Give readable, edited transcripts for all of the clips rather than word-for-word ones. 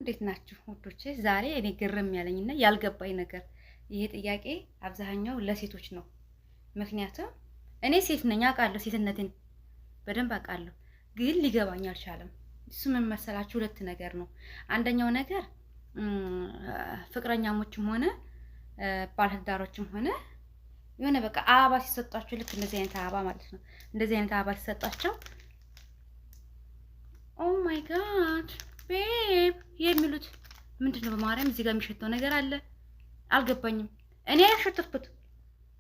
እንዴት ናችሁ ውዶቼ? ዛሬ እኔ ግርም ያለኝና ያልገባኝ ነገር ይሄ ጥያቄ አብዛኛው ለሴቶች ነው። ምክንያቱም እኔ ሴት ነኝ አውቃለሁ፣ ሴትነትን በደንብ አውቃለሁ። ግን ሊገባኝ አልቻለም። እሱ ምን መሰላችሁ? ሁለት ነገር ነው። አንደኛው ነገር ፍቅረኛሞችም ሆነ ባለትዳሮችም ሆነ የሆነ በቃ አበባ ሲሰጣቸው ልክ እንደዚህ አይነት አበባ ማለት ነው። እንደዚህ አይነት አበባ ሲሰጣቸው ኦ ማይ ጋድ ቤብ የሚሉት ምንድነው? በማርያም እዚህ ጋር የሚሸተው ነገር አለ። አልገባኝም። እኔ ያሸተትኩት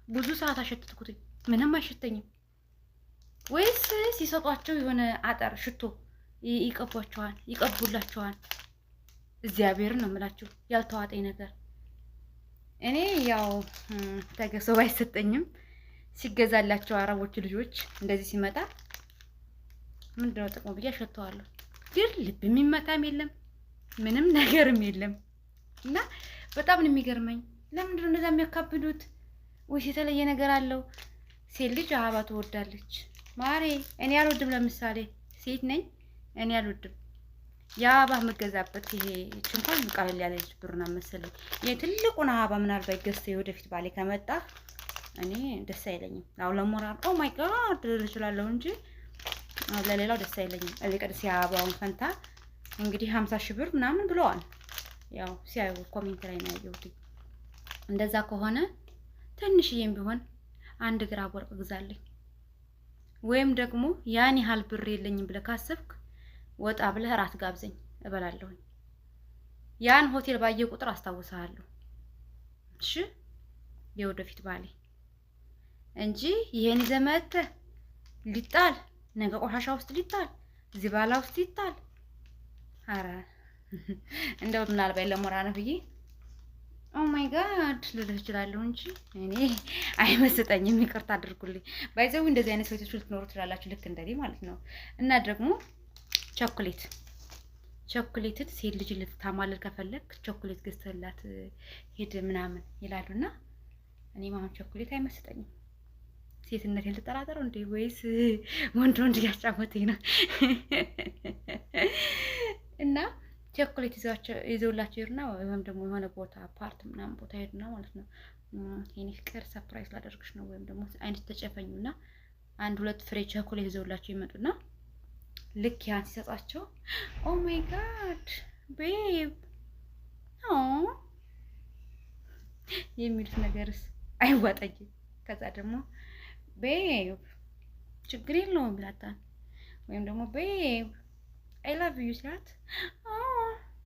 ብዙ ሰዓት አሸተትኩት፣ ምንም አይሸተኝም። ወይስ ሲሰጧቸው የሆነ አጠር ሽቶ ይቀቧቸዋል፣ ይቀቡላቸዋል? እግዚአብሔርን ነው የምላችሁ ያልተዋጠኝ ነገር። እኔ ያው ተገሰው አይሰጠኝም ሲገዛላቸው አረቦች ልጆች እንደዚህ ሲመጣ ምንድነው ጥቅሙ ብዬ አሸተዋለሁ። ግን ልብ የሚመታም የለም ምንም ነገርም የለም። እና በጣም ነው የሚገርመኝ። ለምንድነው እንደዛ የሚያካብዱት? ወይስ የተለየ ነገር አለው? ሴት ልጅ አበባ ትወዳለች ማሬ። እኔ አልወድም። ለምሳሌ ሴት ነኝ እኔ አልወድም። የአበባ መገዛበት ይሄ እንኳን ቀለል ያለች ብሩና መሰለኝ። የትልቁን አበባ ምናልባት ገዝተው የወደፊት ባሌ ከመጣ እኔ ደስ አይለኝም። አው ለሞራል ኦ ማይ ጋድ ልል እችላለሁ እንጂ ለሌላው ደስ አይለኝም። እልቅድ ሲያበባውን ፈንታ እንግዲህ 50 ሺህ ብር ምናምን ብለዋል። ያው ሲያዩ ኮሜንት ላይ ነው ያየሁት። እንደዛ ከሆነ ትንሽዬም ቢሆን አንድ ግራም ወርቅ ግዛልኝ፣ ወይም ደግሞ ያን ያህል ብር የለኝም ብለህ ካሰብክ ወጣ ብለህ ራት ጋብዘኝ እበላለሁኝ። ያን ሆቴል ባየ ቁጥር አስታውሳለሁ። እሺ የወደፊት ባሌ እንጂ ይሄን ዘመተ ሊጣል ነገ ቆሻሻ ውስጥ ሊጣል ዚባላ ውስጥ ሊጣል። አረ እንደው ምናልባት ለሞራ ነው ብዬ ኦ ማይ ጋድ ልልህ እችላለሁ እንጂ እኔ አይመስጠኝም። ይቅርታ አድርጉልኝ። ባይዘው እንደዚህ አይነት ሰዎች ልትኖሩ ትላላችሁ፣ ልክ እንደኔ ማለት ነው። እና ደግሞ ቾኮሌትን ሴት ልጅ ልትታማልል ከፈለክ ቾኮሌት ገዝተላት ሄድ ምናምን ይላሉና እኔ ማሁን ቾኮሌት አይመስጠኝም። ሴትነቴን ልጠራጠረው እንዴ? ወይስ ወንድ ያጫወተኝ ነው? እና ቾኮሌት ይዘውላቸው ይሩና ወይም ደግሞ የሆነ ቦታ ፓርት ምናምን ቦታ ሄዱና ማለት ነው የኔ ፍቅር ሰርፕራይዝ ላደርግሽ ነው ወይም ደግሞ አይነት ተጨፈኙና አንድ ሁለት ፍሬ ቾኮሌት ይዘውላቸው ይመጡና ልክ ያን ሲሰጣቸው ኦ ማይ ጋድ ቤብ ኦ የሚሉት ነገርስ አይዋጠኝም። ከዛ ደግሞ ቤብ ችግር የለውም ብላታል፣ ወይም ደግሞ ቤብ አይ ላቭ ዩ ሲላት ኦ